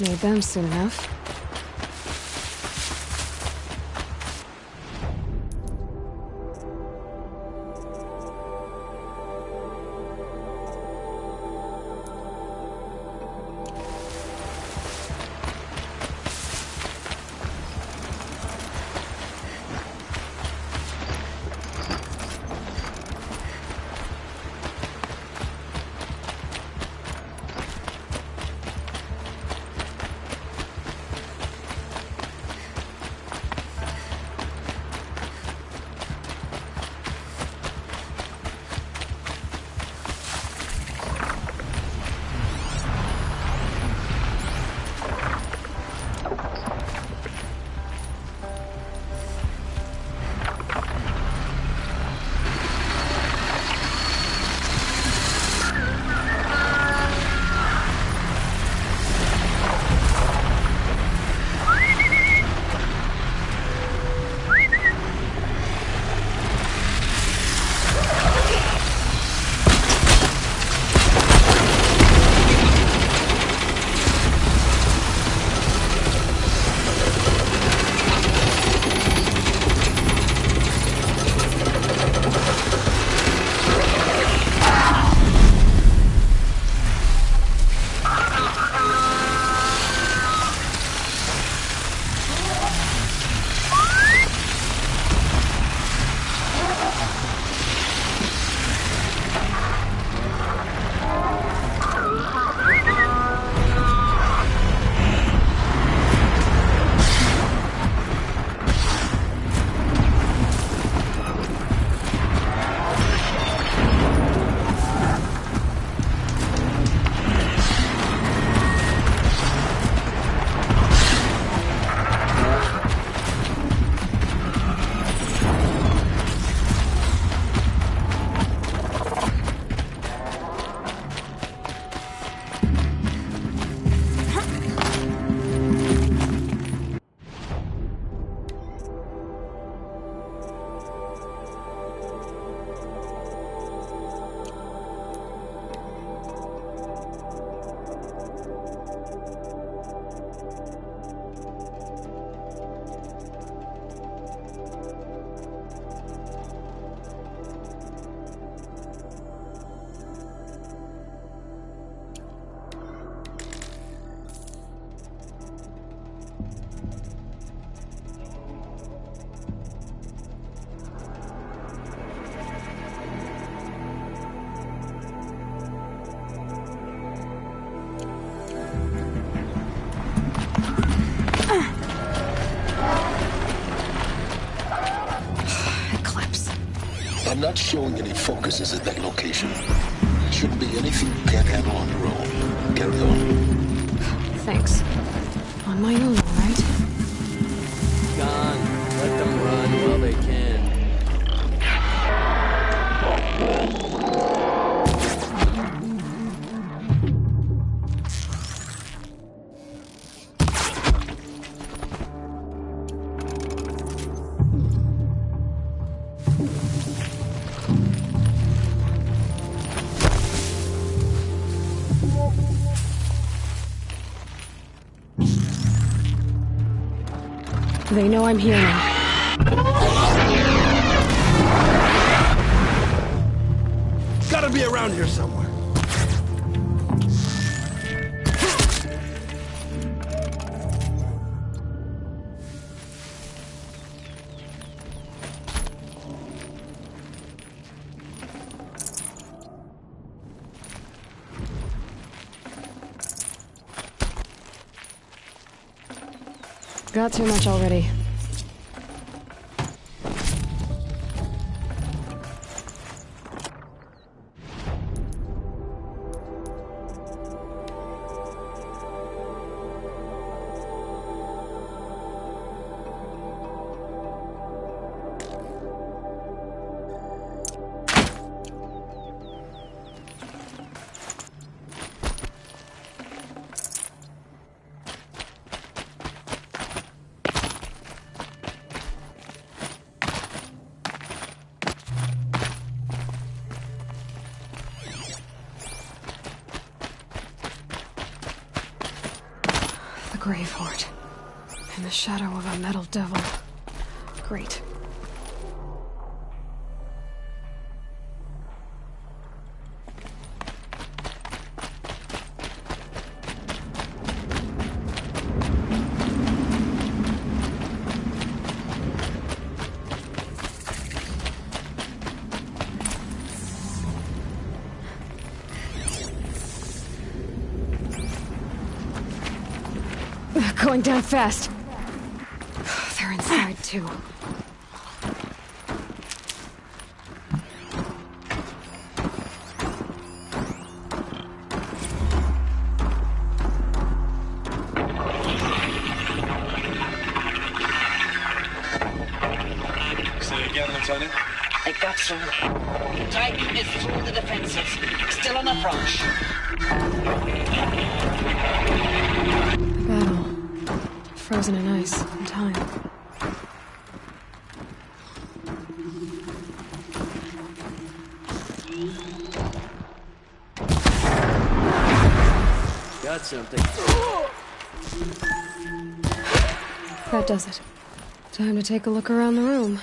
Need them soon enough. I'm not showing any focuses at that location. Shouldn't be anything you can't handle on your own. Carry on. Thanks. On my own, all right? Gone. Let them run while they can. They know I'm here now. Gotta be around here somewhere. Got too much already. the shadow of a metal devil. Great. Going down fast. They're inside, too. Say again, Lieutenant? I got through. Titan is through the defenses. Still on approach. Battle. Frozen in ice and time. Got something. That does it. Time to take a look around the room.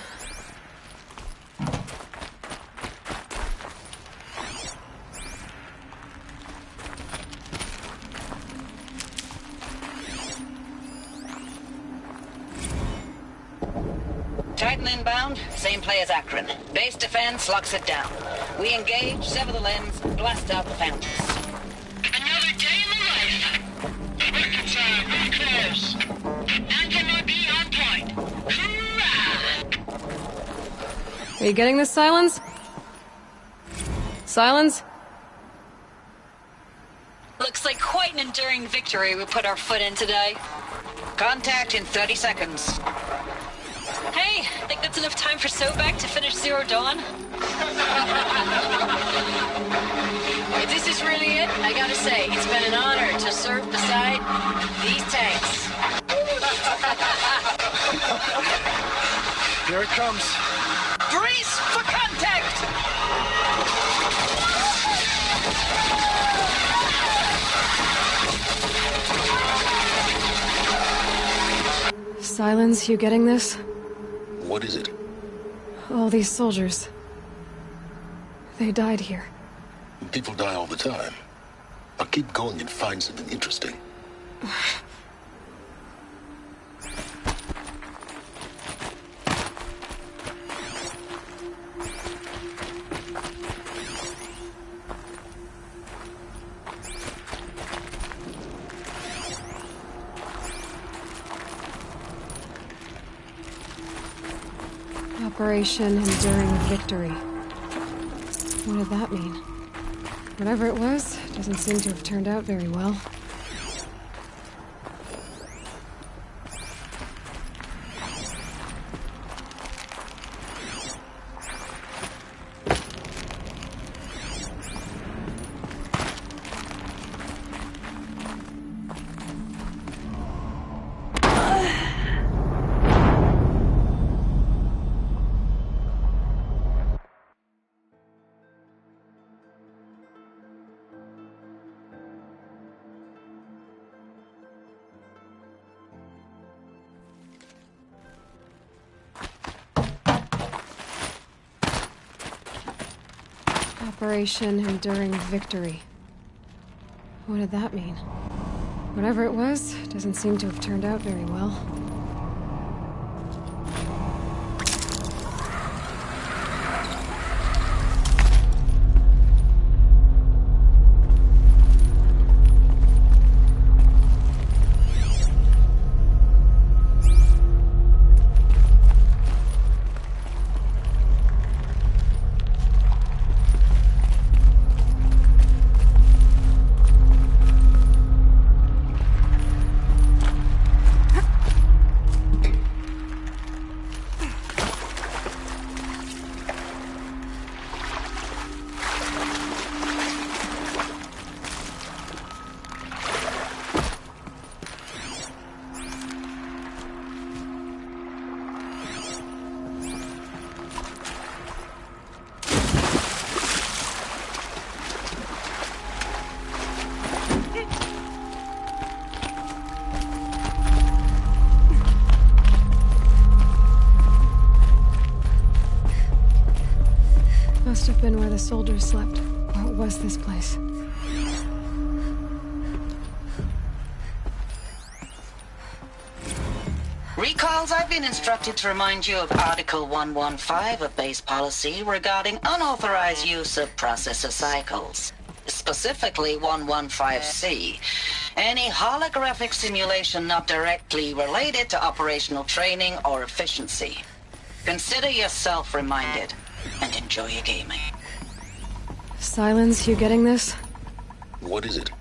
Titan inbound, same play as Akron. Base defense locks it down. We engage, sever the lens, blast out the fountains. Another day in the life. Record time, very close. Anti-MOB on point. Hoorah! Are you getting this, Silence? Silence? Looks like quite an enduring victory we put our foot in today. Contact in 30 seconds. Hey, think that's enough time for Sobek to finish Zero Dawn? If this is really it, I gotta say, it's been an honor to serve beside these tanks. Here it comes. Brace for contact! Silence, you getting this? What is it? All these soldiers. They died here. People die all the time. Now keep going and find something interesting. Operation Enduring Victory. What did that mean? Whatever it was, doesn't seem to have turned out very well. Operation Enduring Victory. What did that mean? Whatever it was, doesn't seem to have turned out very well. must have been where the soldiers slept. What was this place? Recalls, I've been instructed to remind you of Article 115 of base policy regarding unauthorized use of processor cycles. Specifically 115C. Any holographic simulation not directly related to operational training or efficiency. Consider yourself reminded and enjoy your gaming. Silence, you getting this? What is it?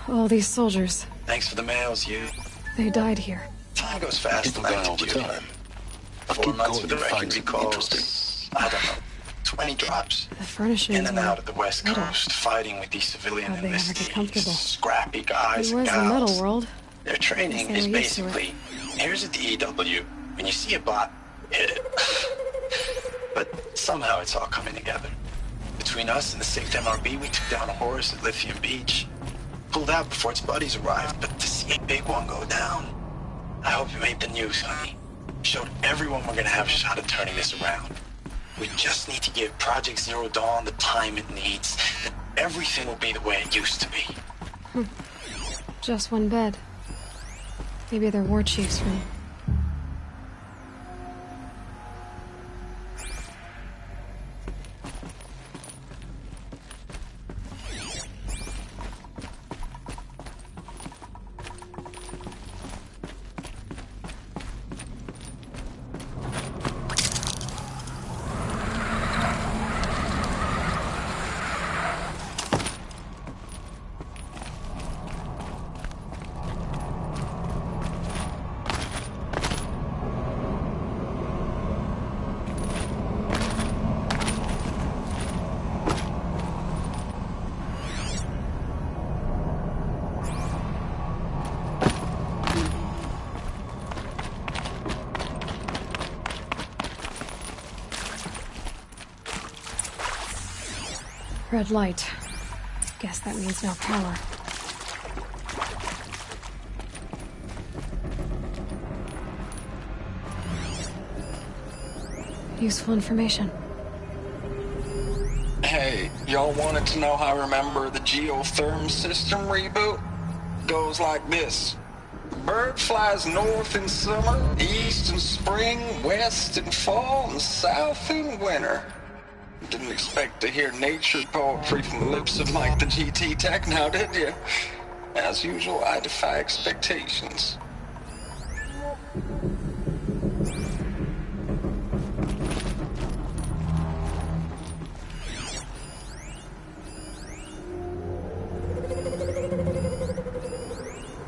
All these soldiers. Thanks for the mails, you. They died here. Time goes fast People in die active all the duty. time. I'll 4 keep months going with the to find wrecking something interesting. recalls. I don't know. 20 drops. The furnishings In and were out of the West metal. Coast, fighting with these civilian How'd they ever get comfortable? enlistees, scrappy guys It and was the metal gals. world. Their training Guess is they were used to it. basically, here's a DEW. When you see a bot, hit it. But somehow it's all coming together. Between us and the 6th MRB, we took down a horse at Lithium Beach. Pulled out before its buddies arrived, but to see a big one go down, I hope it made the news, honey. Showed everyone we're gonna have a shot at turning this around. We just need to give Project Zero Dawn the time it needs, and everything will be the way it used to be. Just one bed. Maybe they're war chief's room. Red light. Guess that means no power. Useful information. Hey, y'all wanted to know how I remember the geotherm system reboot? Goes like this. Bird flies north in summer, east in spring, west in fall, and south in winter. Didn't expect to hear nature poetry from the lips of Mike the GT Tech now, did you? As usual, I defy expectations.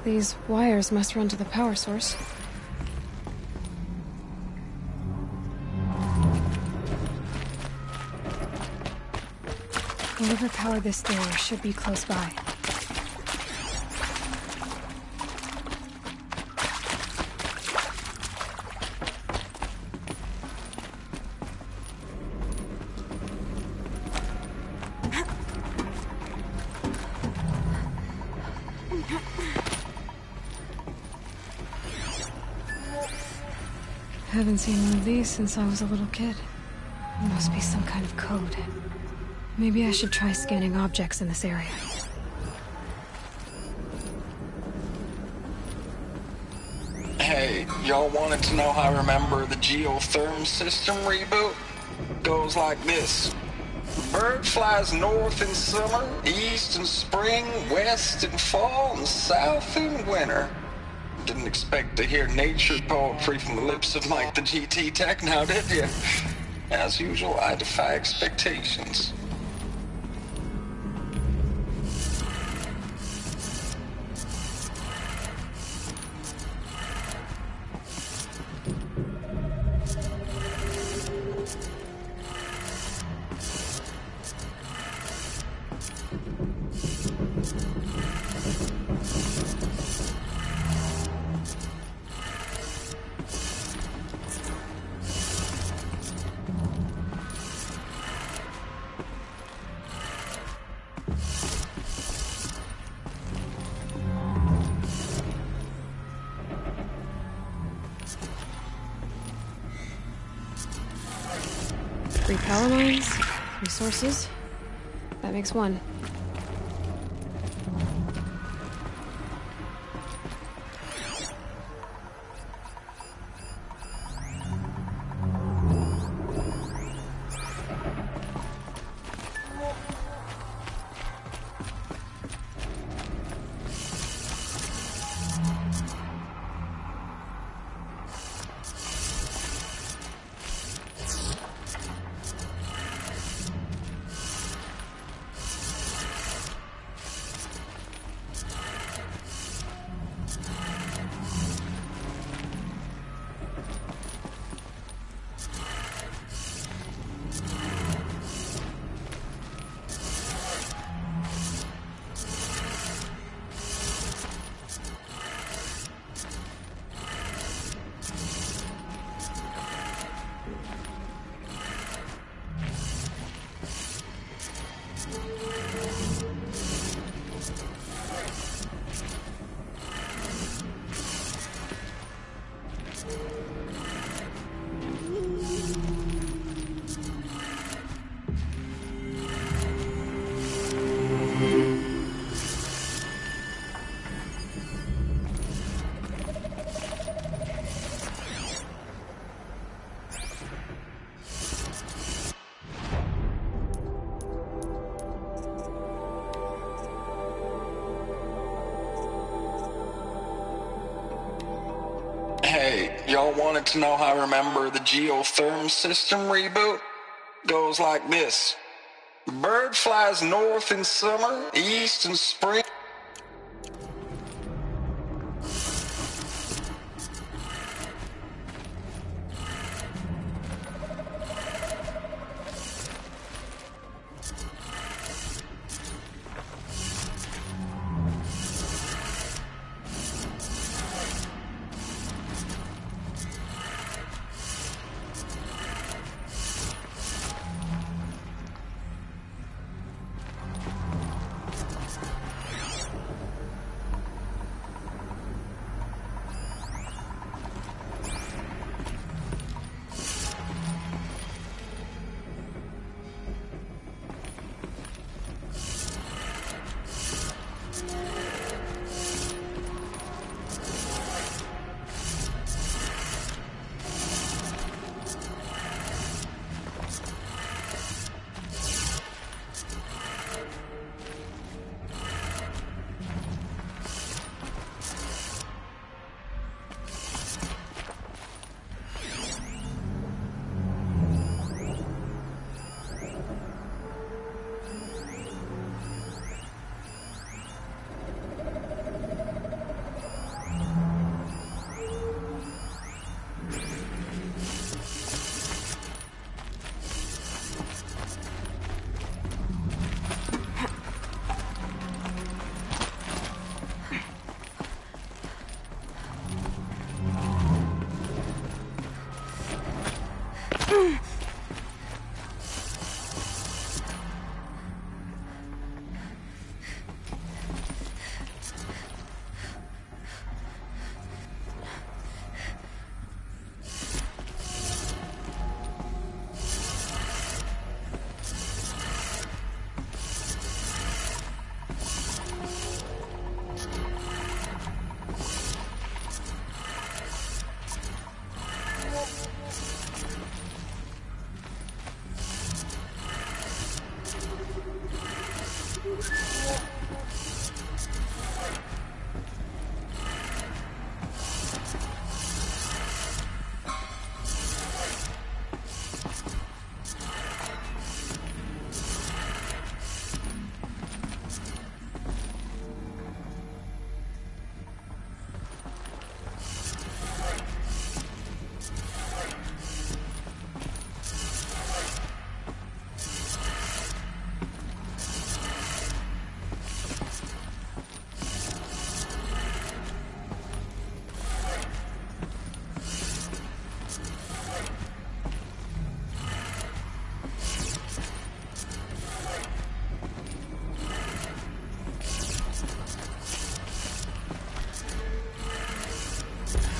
These wires must run to the power source. Whatever powered this area should be close by. Haven't seen one of these since I was a little kid. It must be some kind of code. Maybe I should try scanning objects in this area. Hey, y'all wanted to know how I remember the geotherm system reboot? Goes like this. Bird flies north in summer, east in spring, west in fall, and south in winter. Didn't expect to hear nature poetry from the lips of Mike the GT Tech now, did you? As usual, I defy expectations. Three power lines, Resources. That makes one. Hey, y'all wanted to know how I remember the geotherm system reboot? Goes like this. Bird flies north in summer, east in spring.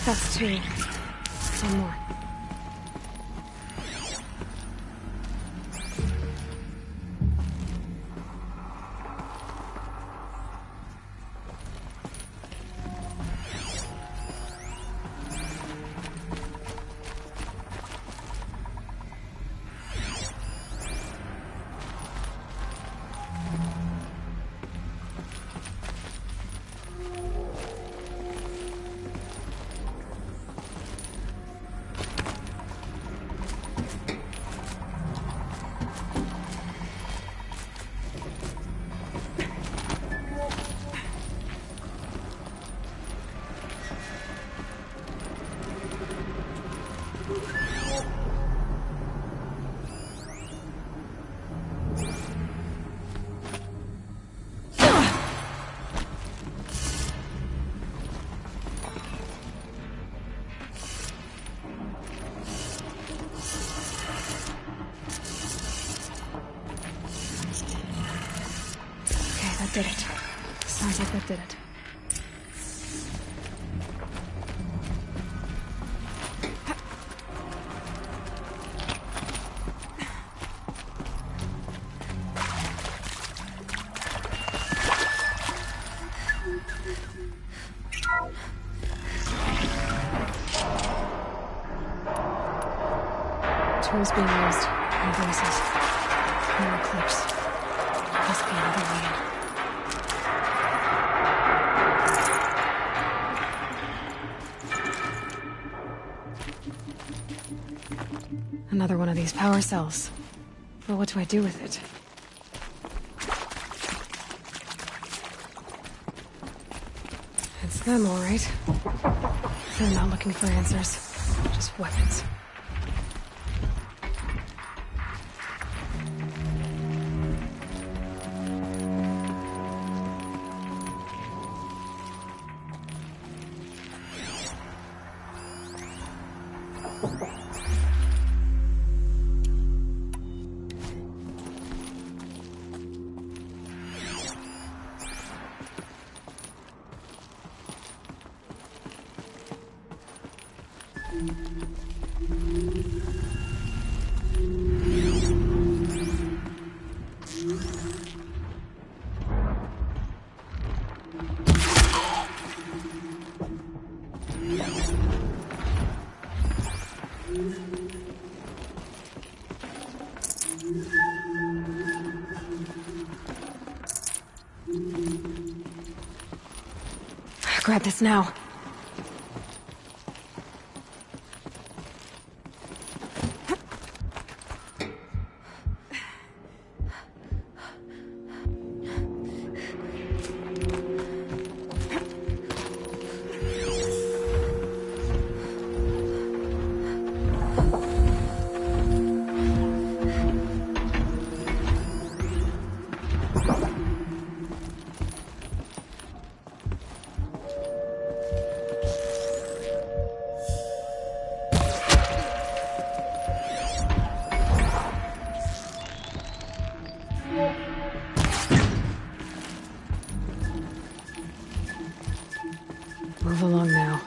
That's two. One more. did it. Sounds like that did it. Tools being used. No braces. No clips. Must be another way in. Another one of these power cells. But what do I do with it? It's them, all right. They're not looking for answers. Just weapons. Grab this now. Move along now.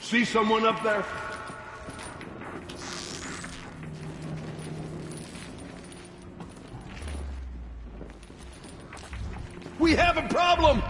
See someone up there? We have a problem!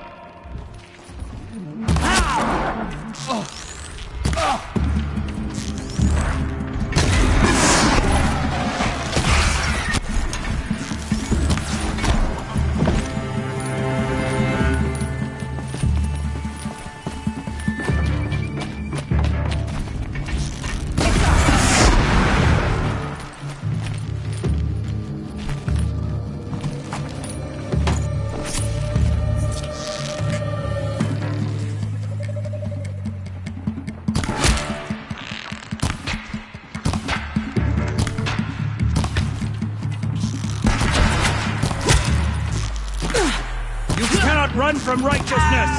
Run from righteousness!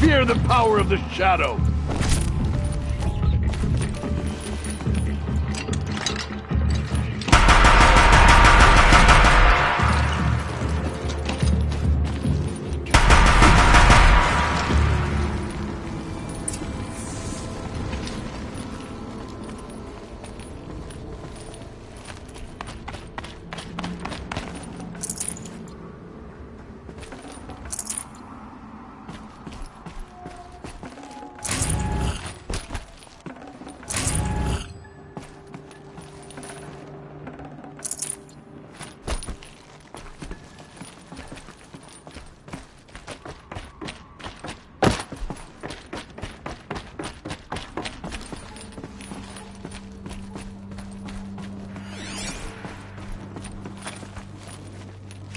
Fear the power of the shadow!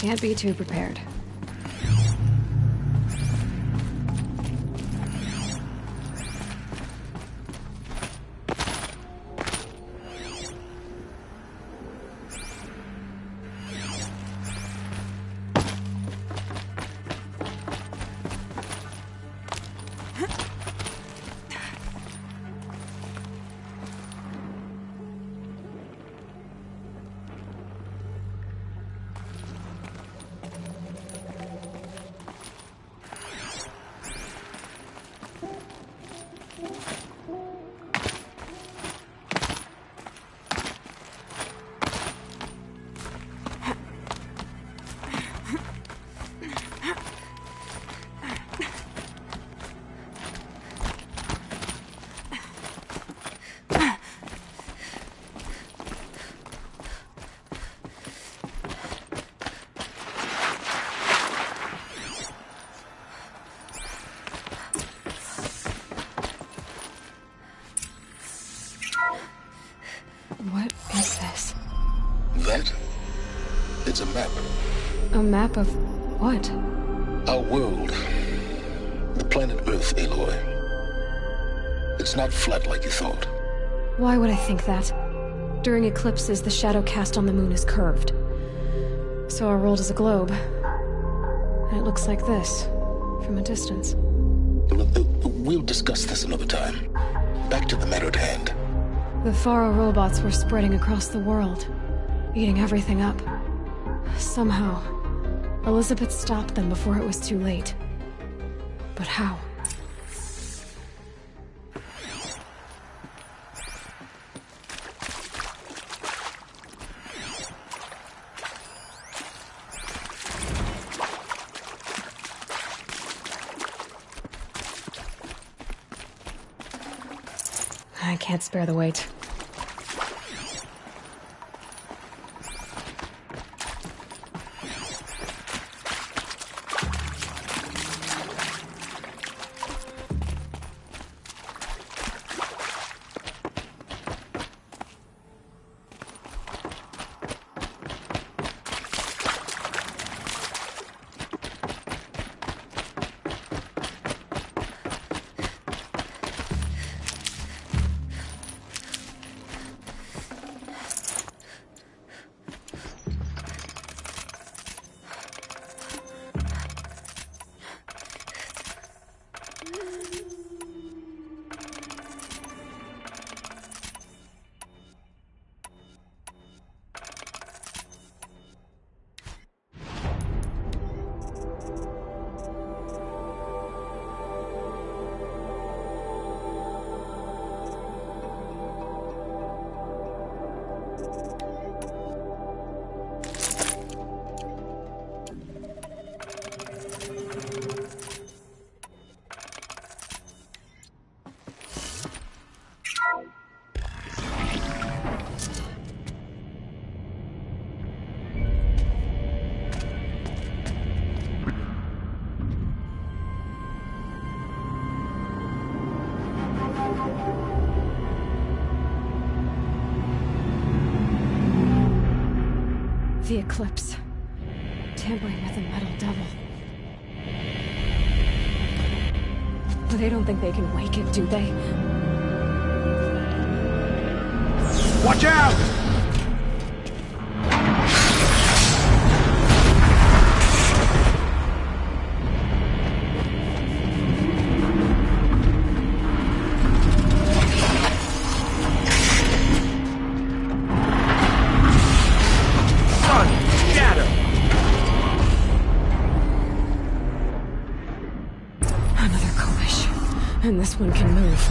Can't be too prepared. It's a map. A map of what? Our world. The planet Earth, Aloy. It's not flat like you thought. Why would I think that? During eclipses, the shadow cast on the moon is curved. So our world is a globe. And it looks like this, from a distance. We'll discuss this another time. Back to the matter at hand. The Faro robots were spreading across the world, eating everything up. Somehow, Elizabeth stopped them before it was too late. But how? I can't spare the weight. The eclipse. Tampering with the metal devil. But they don't think they can wake it, do they? Watch out! And this one can move.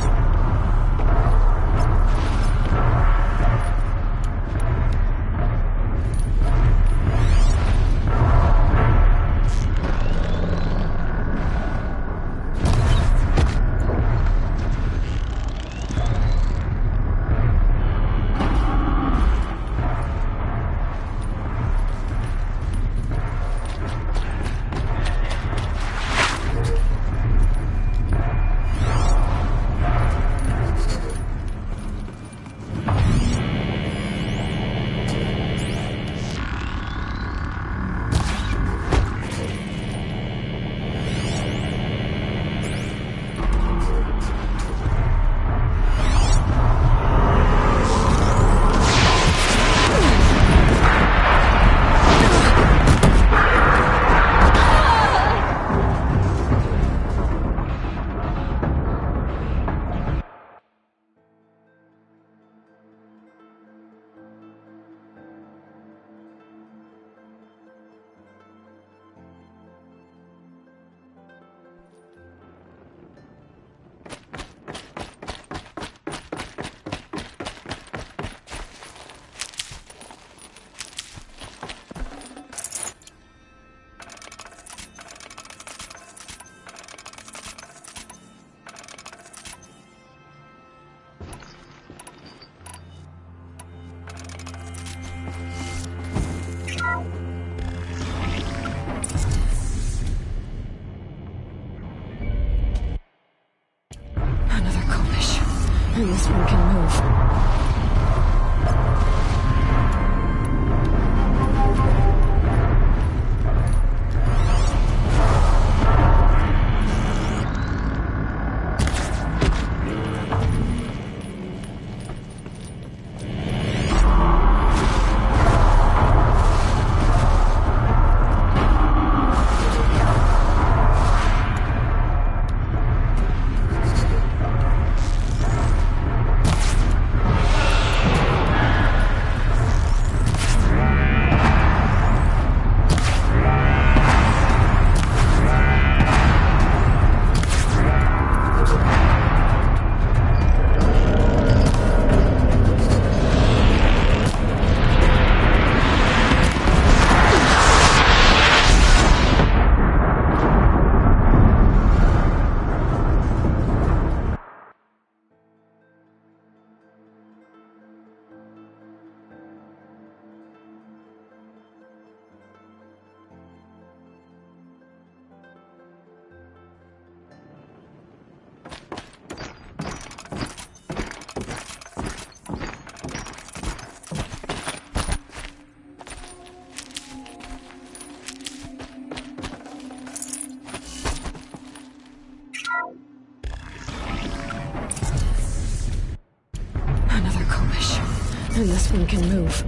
And this one can move.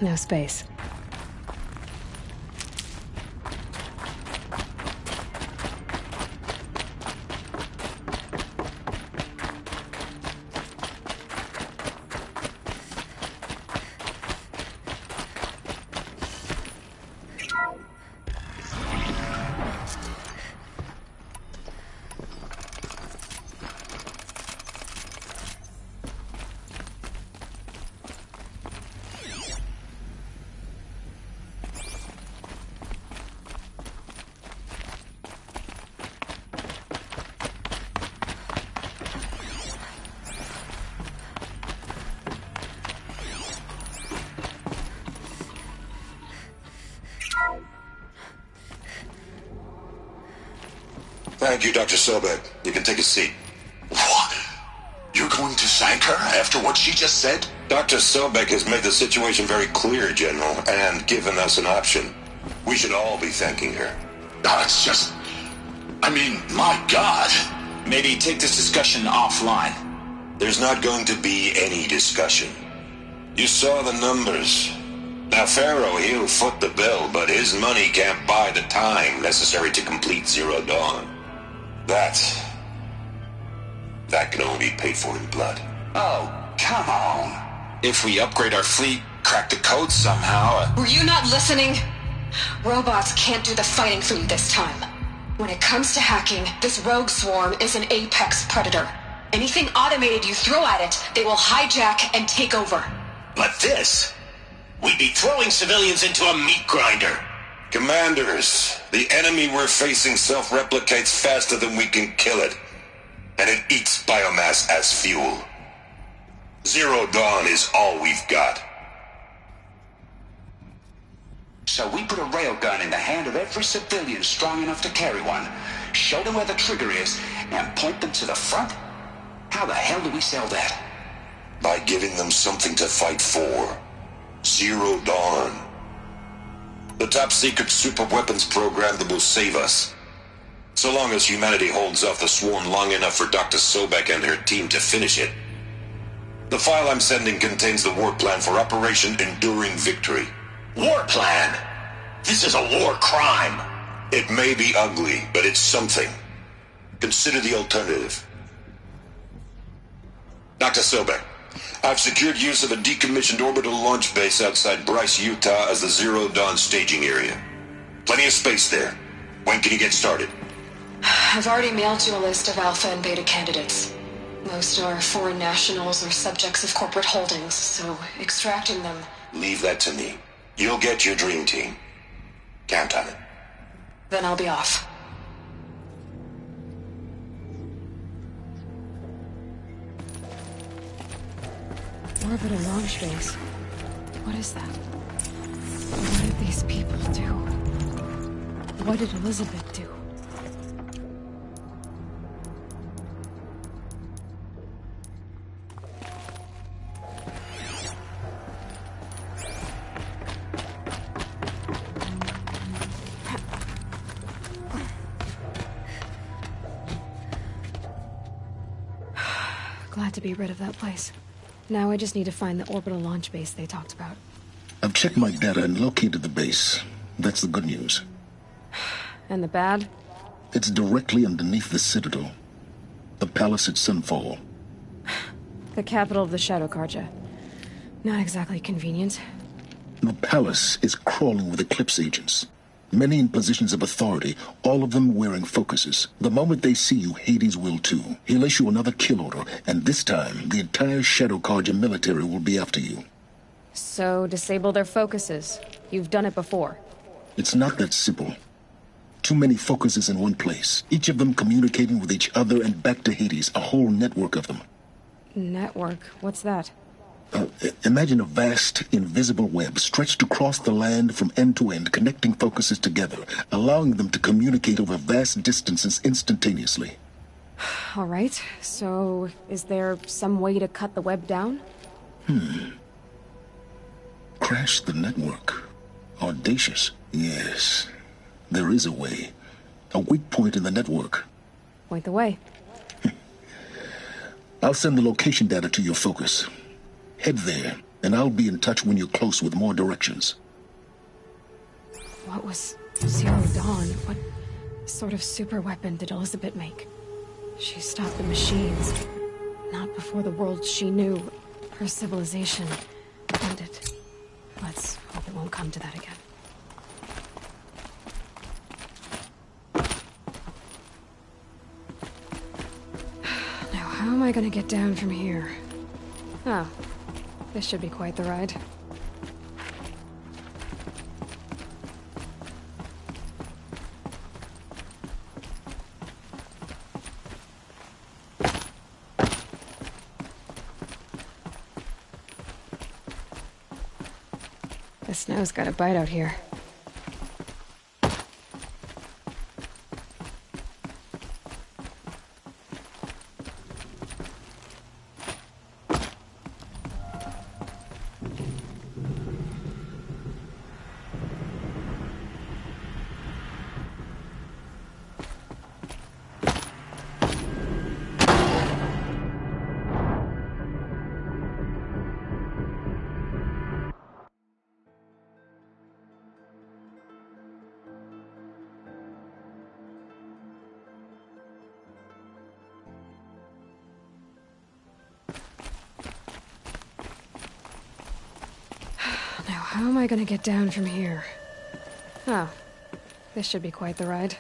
No space. Thank you, Dr. Sobek. You can take a seat. What? You're going to thank her after what she just said? Dr. Sobek has made the situation very clear, General, and given us an option. We should all be thanking her. It's just... I mean, my God. Maybe take this discussion offline. There's not going to be any discussion. You saw the numbers. Now, Pharaoh, he'll foot the bill, but his money can't buy the time necessary to complete Zero Dawn. That can only be paid for in blood. Oh, come on. If we upgrade our fleet, crack the code somehow... Were you not listening? Robots can't do the fighting for you this time. When it comes to hacking, this rogue swarm is an apex predator. Anything automated you throw at it, they will hijack and take over. But this... We'd be throwing civilians into a meat grinder. Commanders, the enemy we're facing self-replicates faster than we can kill it. And it eats biomass as fuel. Zero Dawn is all we've got. So we put a railgun in the hand of every civilian strong enough to carry one, show them where the trigger is, and point them to the front? How the hell do we sell that? By giving them something to fight for. Zero Dawn. The top-secret superweapons program that will save us. So long as humanity holds off the swarm long enough for Dr. Sobek and her team to finish it. The file I'm sending contains the war plan for Operation Enduring Victory. War plan? This is a war crime. It may be ugly, but it's something. Consider the alternative. Dr. Sobek, I've secured use of a decommissioned orbital launch base outside Bryce, Utah as the Zero Dawn staging area. Plenty of space there. When can you get started? I've already mailed you a list of alpha and beta candidates. Most are foreign nationals or subjects of corporate holdings, so extracting them... Leave that to me. You'll get your dream team. Count on it. Then I'll be off. Orbital launch base. What is that? What did these people do? What did Elizabeth do? Glad to be rid of that place. Now I just need to find the orbital launch base they talked about. I've checked my data and located the base. That's the good news. And the bad? It's directly underneath the Citadel. The palace at Sunfall. The capital of the Shadow Carja. Not exactly convenient. The palace is crawling with Eclipse agents. Many in positions of authority, all of them wearing focuses. The moment they see you, Hades will too. He'll issue another kill order, and this time, the entire Shadow Carja military will be after you. So, disable their focuses. You've done it before. It's not that simple. Too many focuses in one place, each of them communicating with each other and back to Hades, a whole network of them. Network? What's that? Imagine a vast, invisible web stretched across the land from end to end, connecting focuses together, allowing them to communicate over vast distances instantaneously. All right, so is there some way to cut the web down? Crash the network. Audacious. Yes, there is a way. A weak point in the network. Point the way. I'll send the location data to your focus. Head there, and I'll be in touch when you're close with more directions. What was Zero Dawn? What sort of super weapon did Elizabeth make? She stopped the machines. Not before the world she knew, her civilization, ended. Let's hope it won't come to that again. Now, how am I gonna get down from here? Oh. This should be quite the ride. The snow's got a bite out here. how am I gonna get down from here? Oh, this should be quite the ride.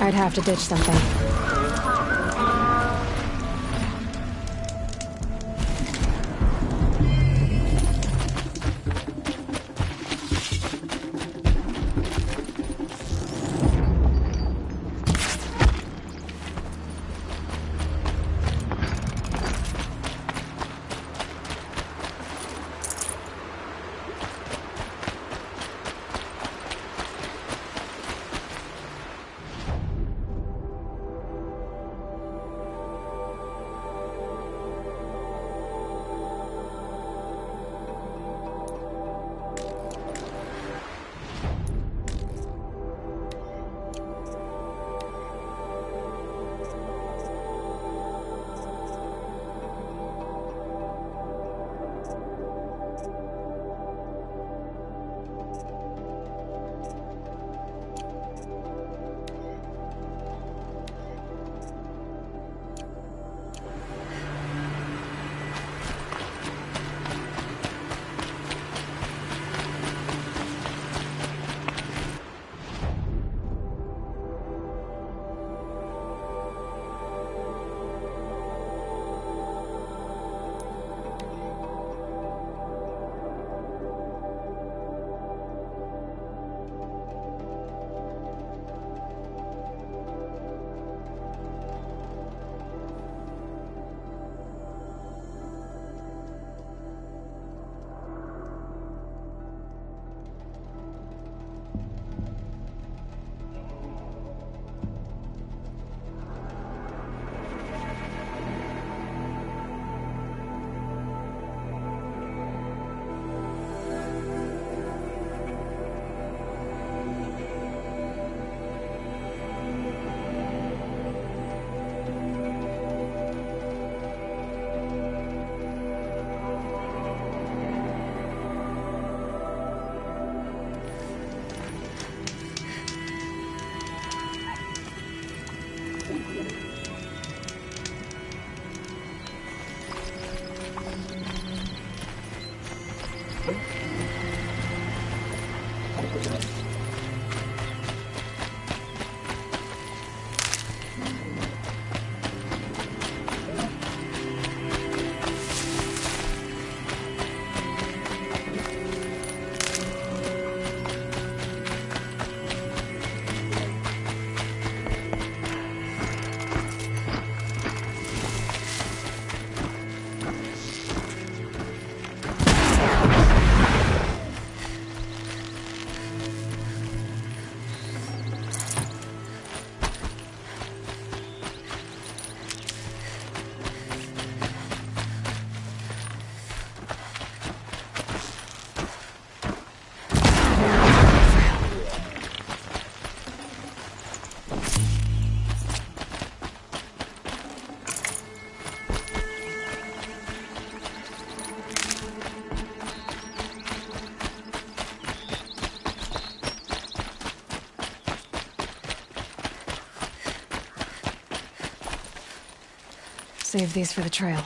I'd have to ditch something. save these for the trail.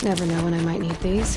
Never know when I might need these.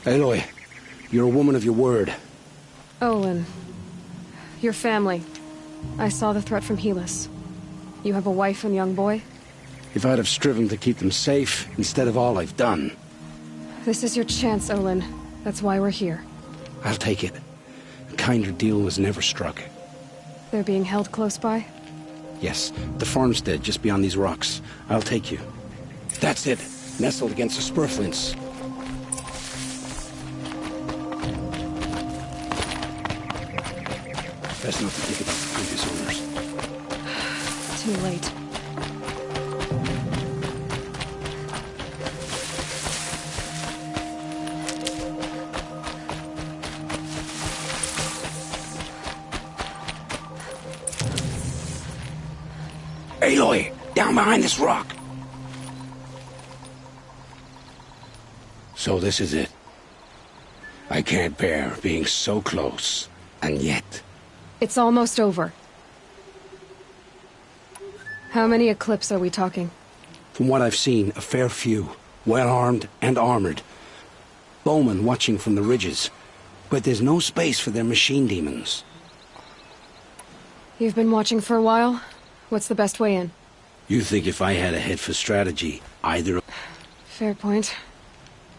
Aloy, you're a woman of your word. Olin. Your family. I saw the threat from Helis. You have a wife and young boy? If I'd have striven to keep them safe, instead of all I've done. This is your chance, Olin. That's why we're here. I'll take it. A kinder deal was never struck. They're being held close by? Yes, the farmstead just beyond these rocks. I'll take you. That's it. Nestled against the spur flints. Best not to think about the previous owners. Too late. Aloy, down behind this rock. So this is it. I can't bear being so close, and yet... It's almost over. How many Eclipse are we talking? From what I've seen, a fair few. Well-armed and armored. Bowmen watching from the ridges. But there's no space for their machine demons. You've been watching for a while? What's the best way in? You think if I had a head for strategy, either... Fair point.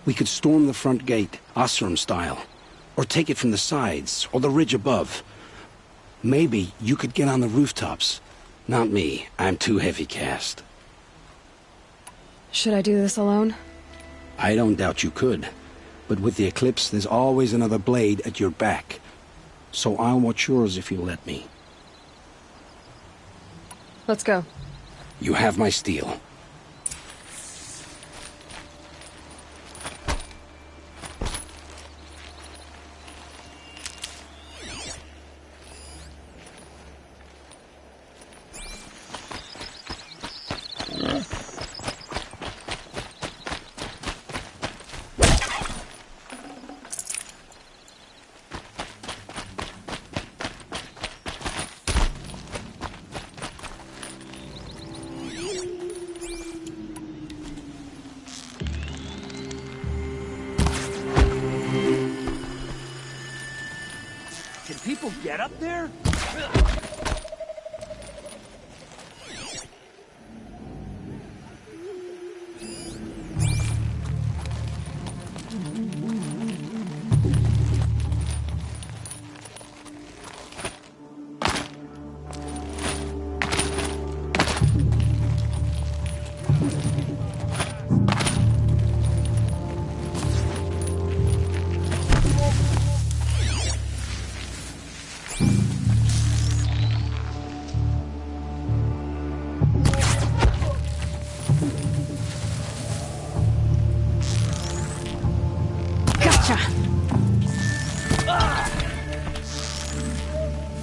We could storm the front gate, Osram style. Or take it from the sides, or the ridge above. Maybe you could get on the rooftops. Not me. I'm too heavy cast. Should I do this alone? I don't doubt you could. But with the Eclipse, there's always another blade at your back. So I'll watch yours if you'll let me. Let's go. You have my steel. People get up there?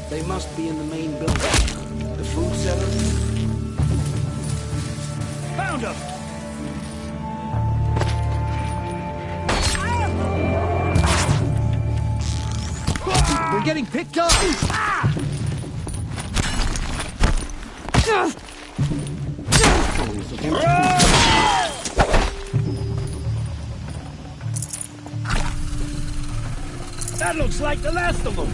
They must be in the main building. The food cellar? Found them! We're getting picked up! That looks like the last of them!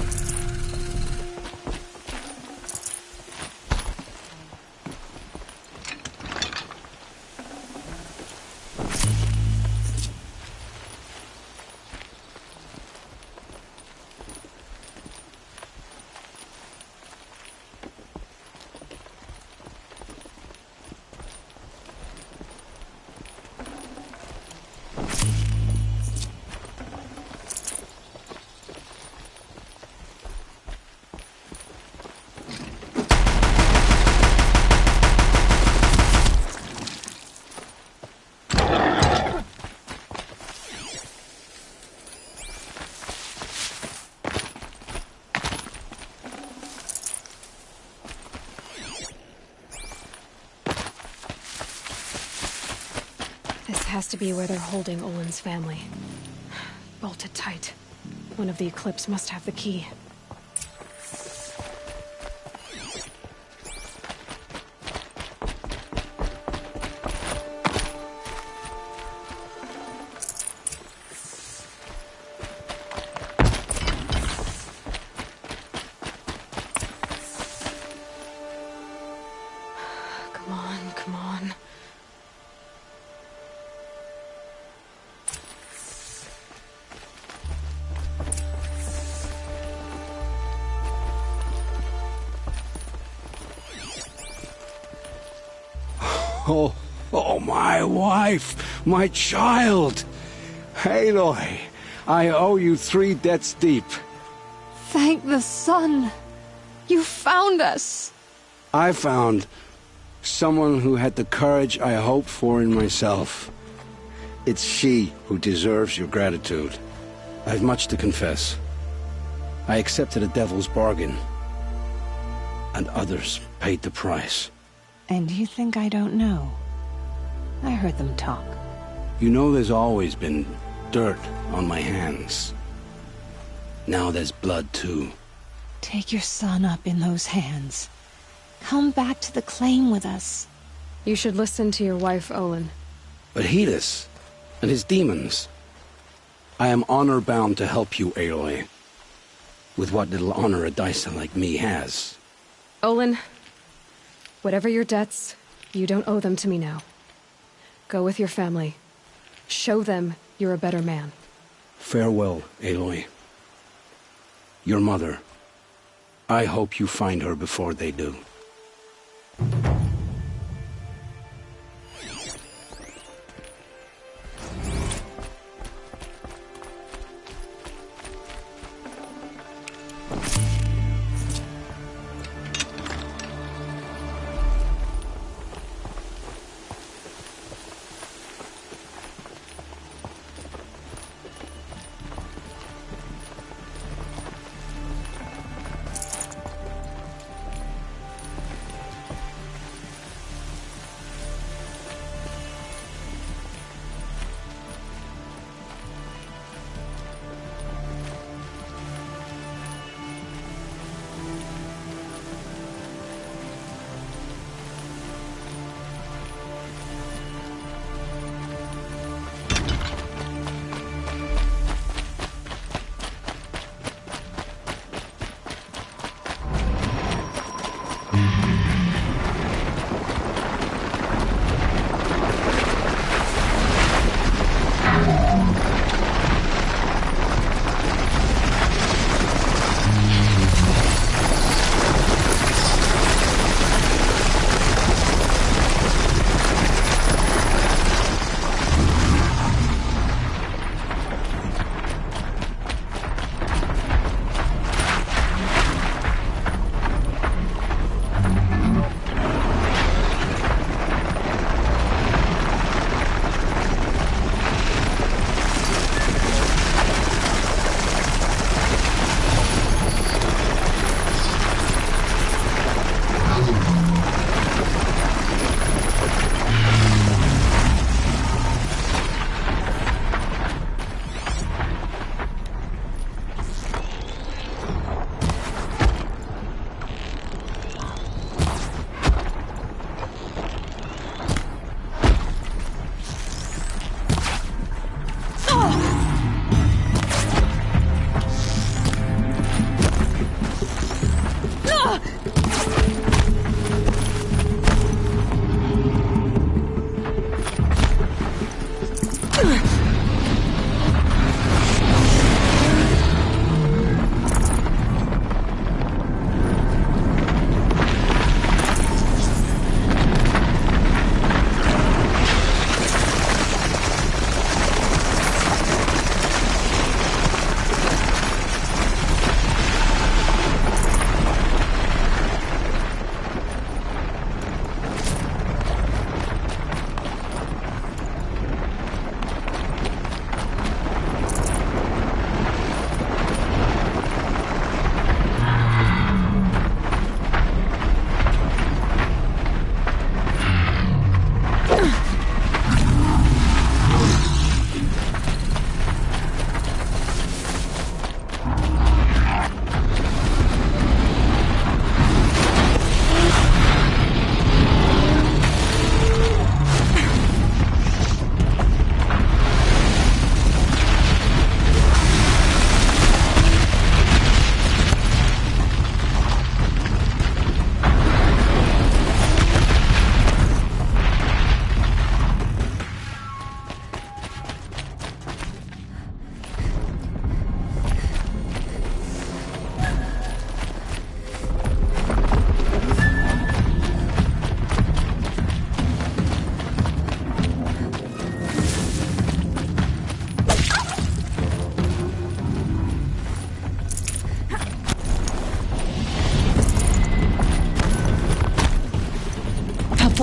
This has to be where they're holding Olin's family. Bolted tight. One of the Eclipse must have the key. Come on, come on. Oh, my wife, my child. Aloy, I owe you 3 debts deep. Thank the sun. You found us. I found someone who had the courage I hoped for in myself. It's she who deserves your gratitude. I have much to confess. I accepted a devil's bargain, and others paid the price. And you think I don't know? I heard them talk. You know there's always been dirt on my hands. Now there's blood, too. Take your son up in those hands. Come back to the claim with us. You should listen to your wife, Olin. But Hedis and his demons. I am honor-bound to help you, Aloy. With what little honor a dicer like me has. Olin, whatever your debts, you don't owe them to me now. Go with your family. Show them you're a better man. Farewell, Aloy. Your mother. I hope you find her before they do.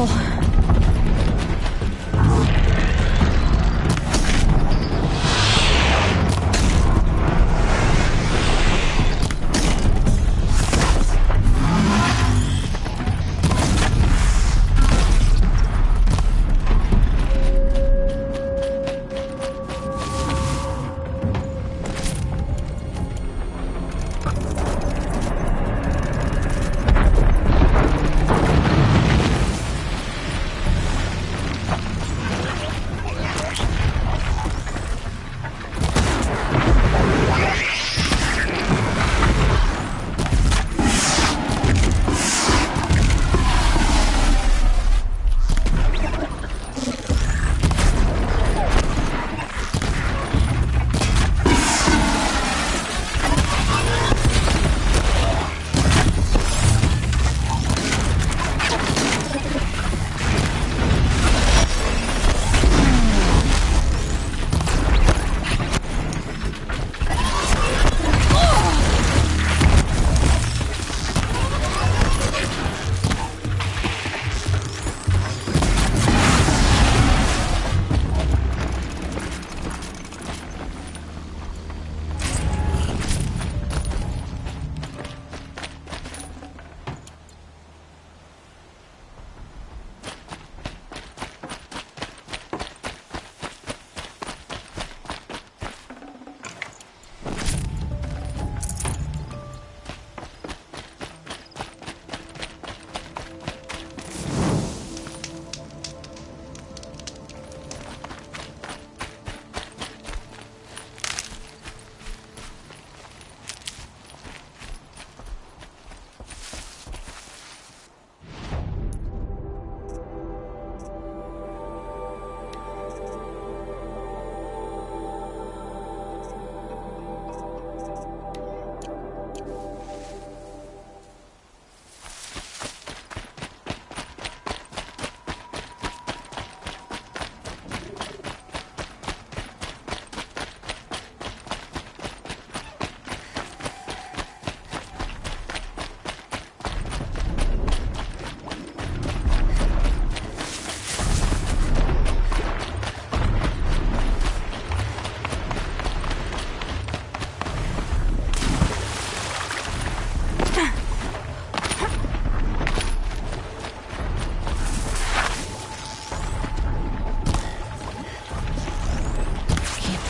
careful.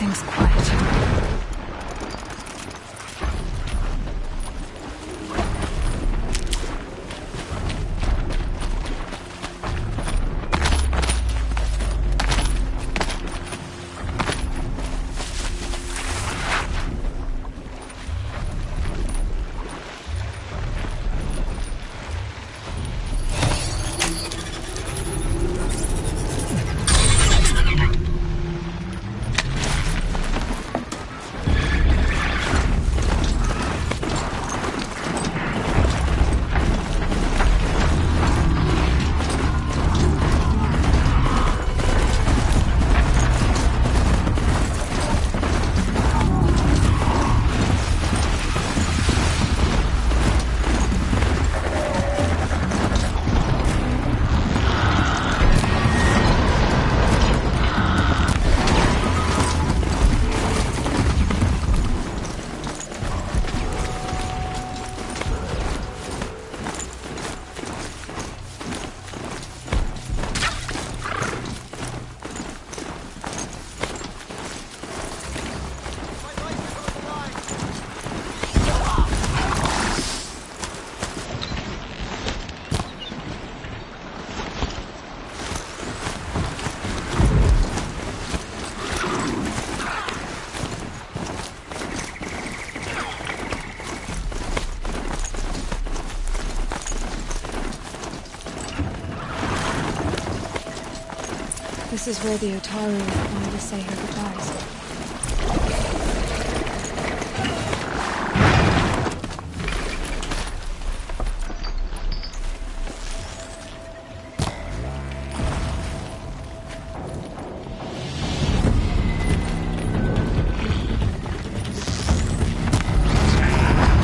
Things quiet. This is where the Otaru wanted to say her goodbyes.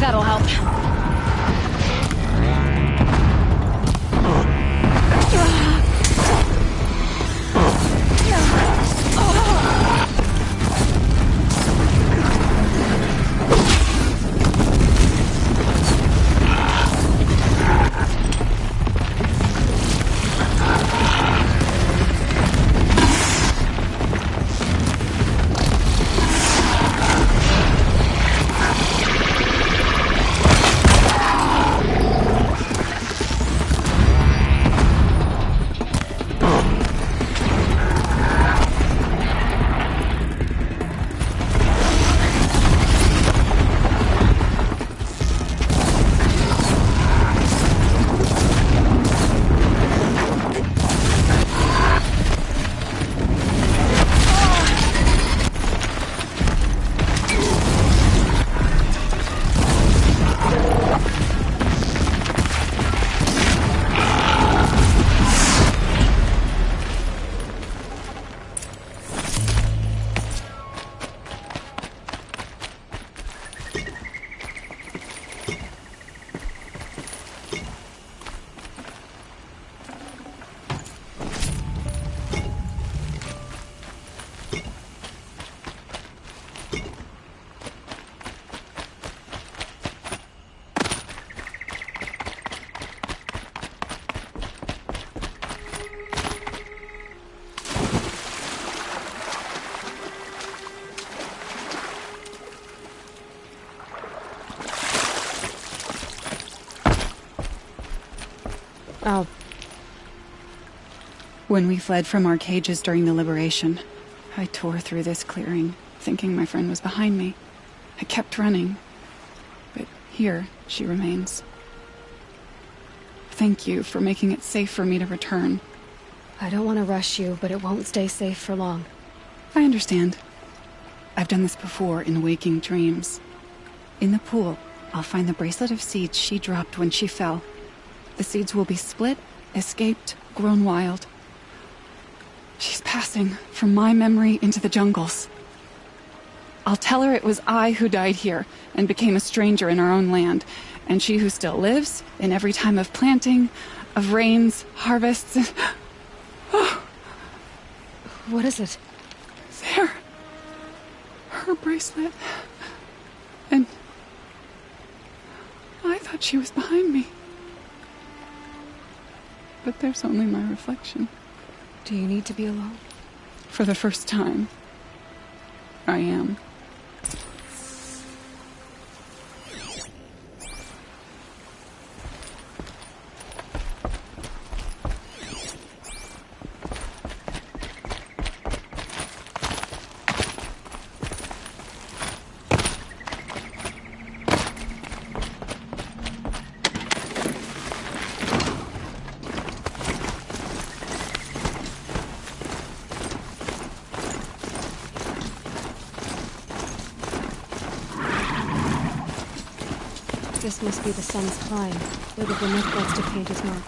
That'll help. When we fled from our cages during the liberation, I tore through this clearing, thinking my friend was behind me. I kept running, but here she remains. Thank you for making it safe for me to return. I don't want to rush you, but it won't stay safe for long. I understand. I've done this before in waking dreams. In the pool, I'll find the bracelet of seeds she dropped when she fell. The seeds will be split, escaped, grown wild. She's passing from my memory into the jungles. I'll tell her it was I who died here and became a stranger in our own land, and she who still lives in every time of planting, of rains, harvests, and... Oh. What is it? There. Her bracelet. And... I thought she was behind me. But there's only my reflection. Do you need to be alone? For the first time, I am. This must be the sun's climb, where the Vermith wants to paint his mark.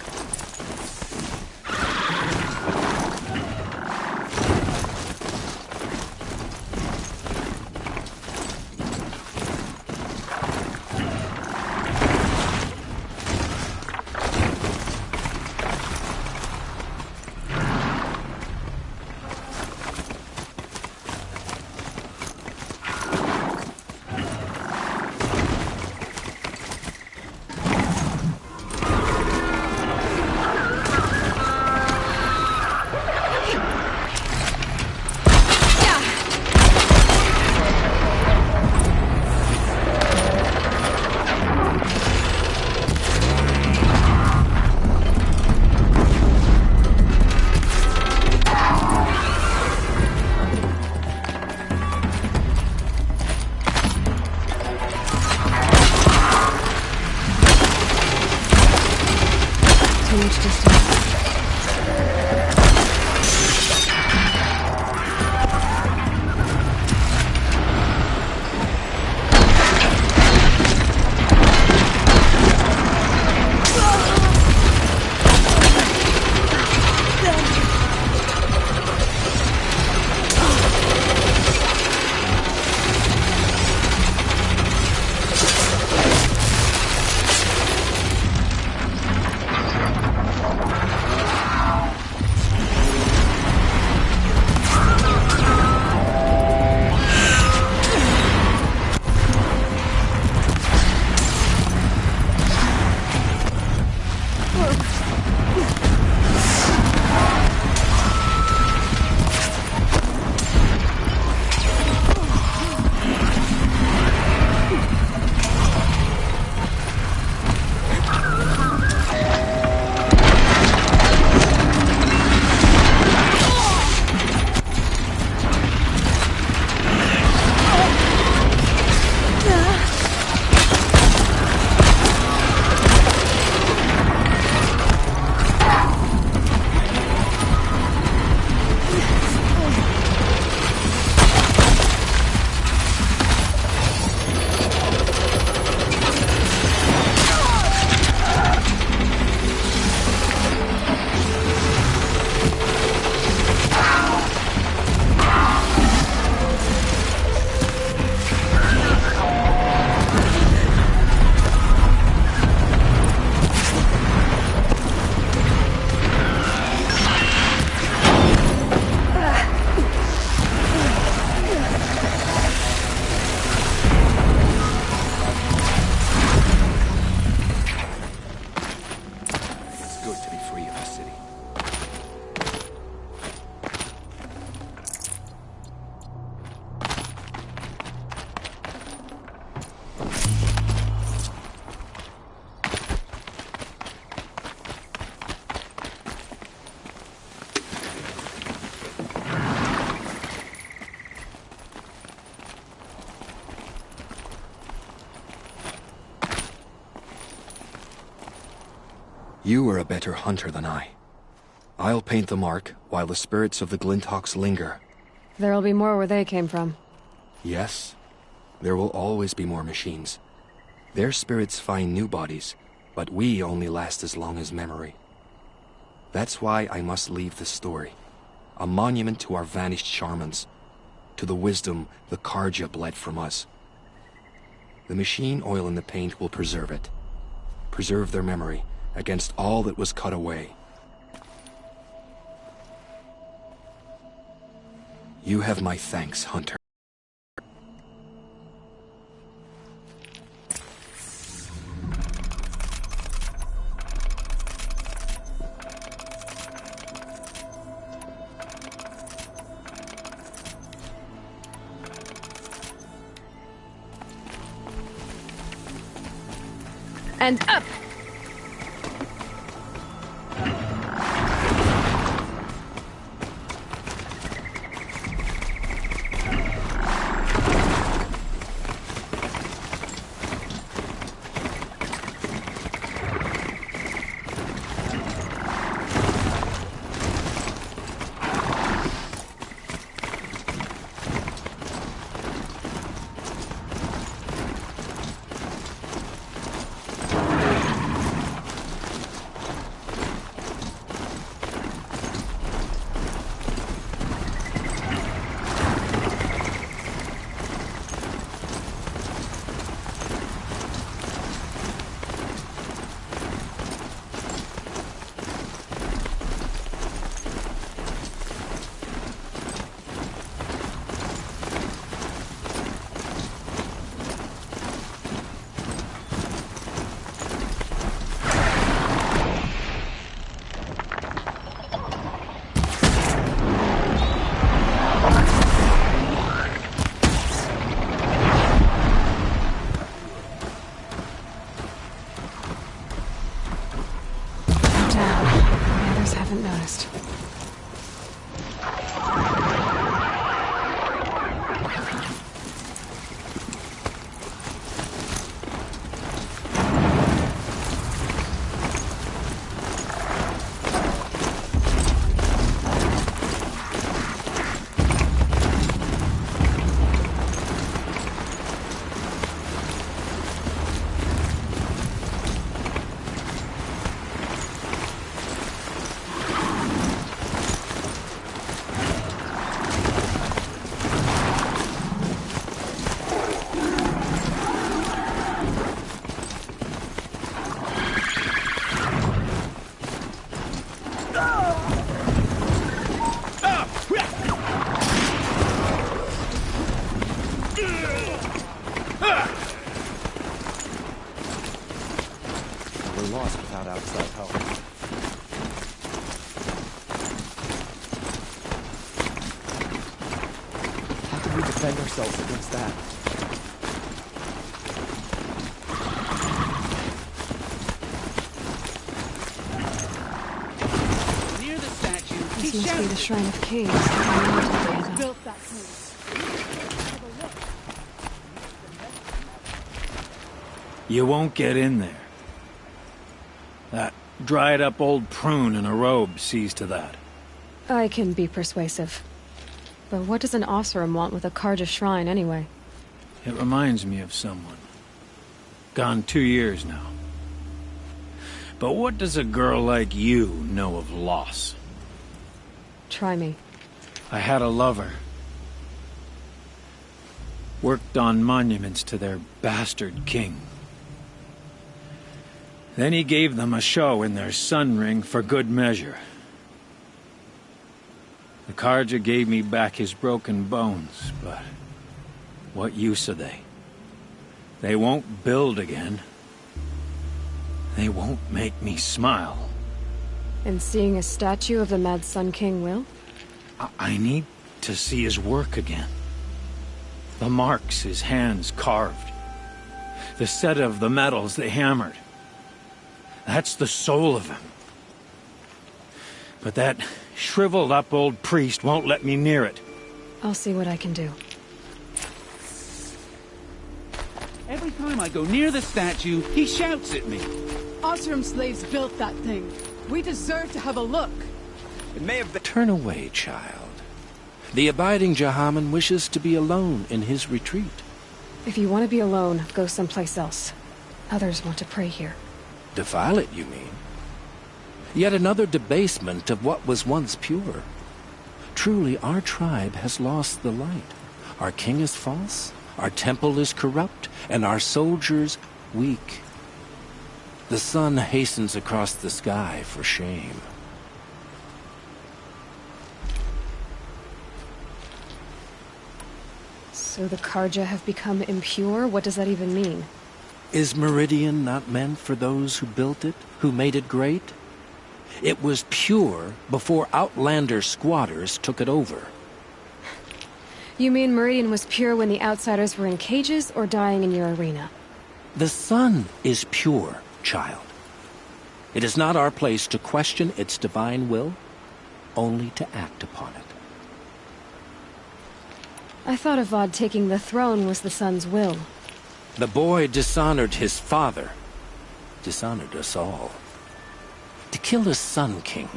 You are a better hunter than I. I'll paint the mark while the spirits of the Glinthawks linger. There'll be more where they came from. Yes, there will always be more machines. Their spirits find new bodies, but we only last as long as memory. That's why I must leave this story. A monument to our vanished shamans, to the wisdom the Karja bled from us. The machine oil in the paint will preserve it. Preserve their memory against all that was cut away. You have my thanks, Hunter. And up! Haven't noticed. We're lost without outside help. How can we defend ourselves against that? Near the statue, This must be the Shrine of Caves. Built that place. You won't get in there. That dried-up old prune in a robe sees to that. I can be persuasive. But what does an Oseram want with a Karja shrine, anyway? It reminds me of someone. Gone 2 years now. But what does a girl like you know of loss? Try me. I had a lover. Worked on monuments to their bastard king. Then he gave them a show in their sun ring for good measure. The Karja gave me back his broken bones, but what use are they? They won't build again. They won't make me smile. And seeing a statue of the Mad Sun King will? I need to see his work again. The marks his hands carved. The set of the metals they hammered. That's the soul of him. But that shriveled-up old priest won't let me near it. I'll see what I can do. Every time I go near the statue, he shouts at me. Osram slaves built that thing. We deserve to have a look. It may have been... Turn away, child. The abiding Jahaman wishes to be alone in his retreat. If you want to be alone, go someplace else. Others want to pray here. Defile it, you mean? Yet another debasement of what was once pure. Truly, our tribe has lost the light. Our king is false, our temple is corrupt, and our soldiers weak. The sun hastens across the sky for shame. So the Karja have become impure? What does that even mean? Is Meridian not meant for those who built it, who made it great? It was pure before Outlander squatters took it over. You mean Meridian was pure when the outsiders were in cages or dying in your arena? The sun is pure, child. It is not our place to question its divine will, only to act upon it. I thought Avad taking the throne was the sun's will. The boy dishonored his father, dishonored us all. To kill a Sun King.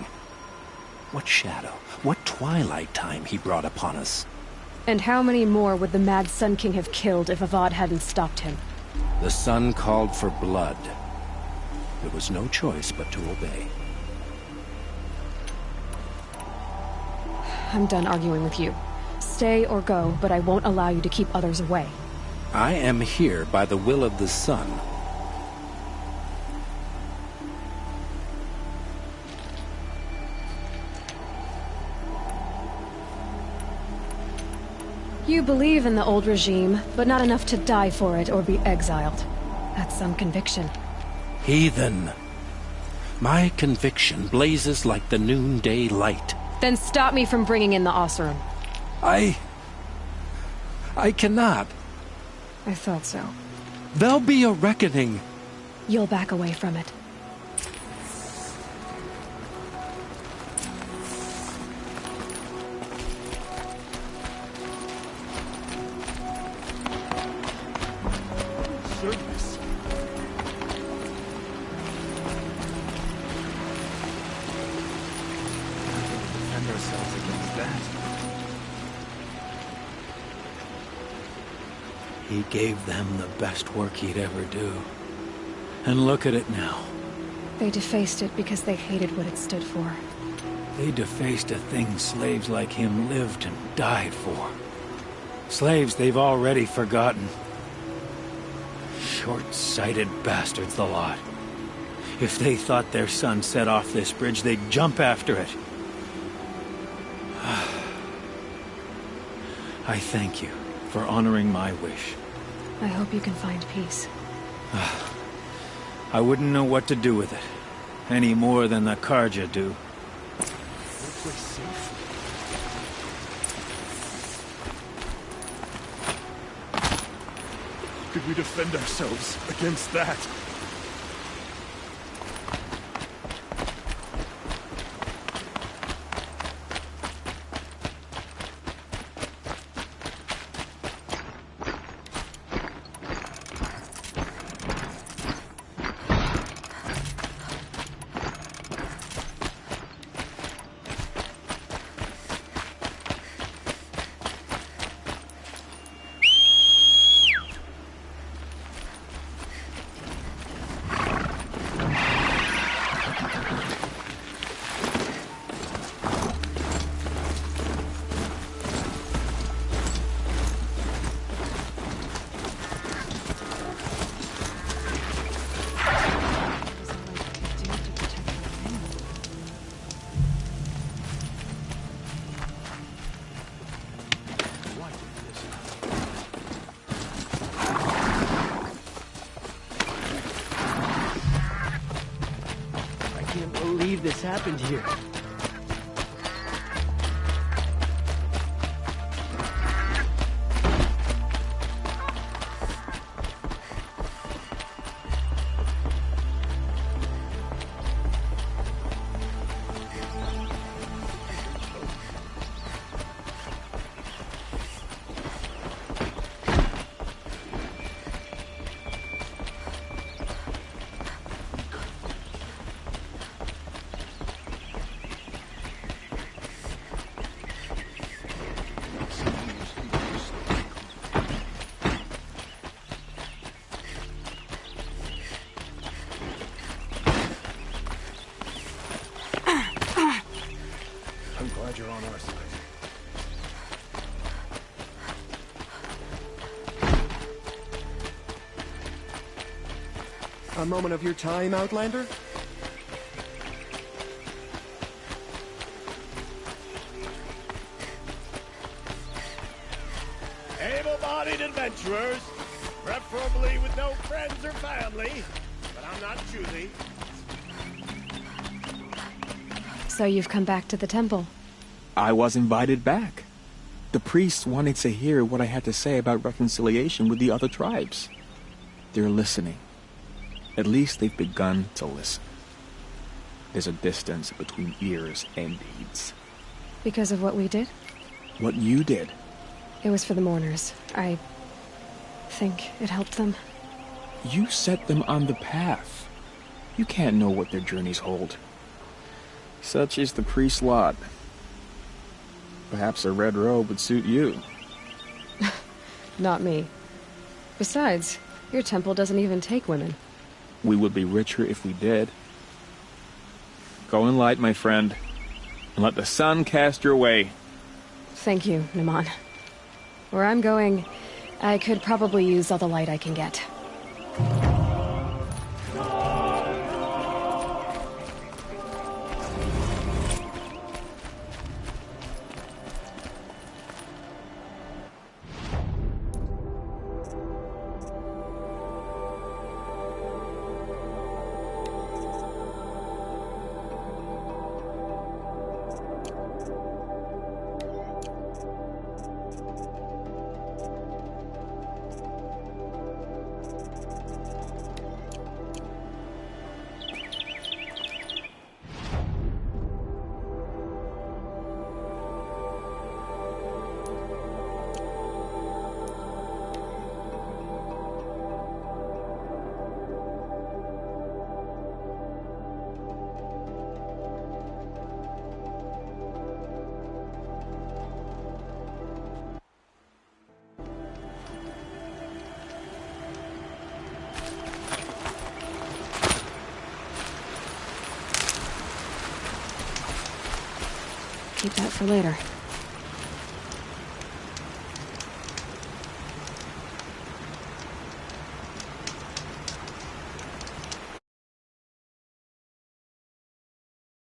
What shadow, what twilight time he brought upon us. And how many more would the mad Sun King have killed if Avad hadn't stopped him? The sun called for blood. There was no choice but to obey. I'm done arguing with you. Stay or go, but I won't allow you to keep others away. I am here by the will of the sun. You believe in the old regime, but not enough to die for it or be exiled. That's some conviction. Heathen. My conviction blazes like the noonday light. Then stop me from bringing in the Oseram. I cannot. I thought so. There'll be a reckoning. You'll back away from it. Service. Defend ourselves against that. He gave them the best work he'd ever do. And look at it now. They defaced it because they hated what it stood for. They defaced a thing slaves like him lived and died for. Slaves they've already forgotten. Short-sighted bastards, the lot. If they thought their son set off this bridge, they'd jump after it. I thank you for honoring my wish. I hope you can find peace. I wouldn't know what to do with it, any more than the Karja do. Could we defend ourselves against that? This happened here. I'm glad you're on our side. A moment of your time, Outlander? Able-bodied adventurers, preferably with no friends or family, but I'm not choosy. So you've come back to the temple? I was invited back. The priests wanted to hear what I had to say about reconciliation with the other tribes. They're listening. At least they've begun to listen. There's a distance between ears and deeds. Because of what we did? What you did. It was for the mourners. I think it helped them. You set them on the path. You can't know what their journeys hold. Such is the priest's lot. Perhaps a red robe would suit you. Not me. Besides, your temple doesn't even take women. We would be richer if we did. Go in light, my friend, and let the sun cast your way. Thank you, Naman. Where I'm going, I could probably use all the light I can get. Keep that for later.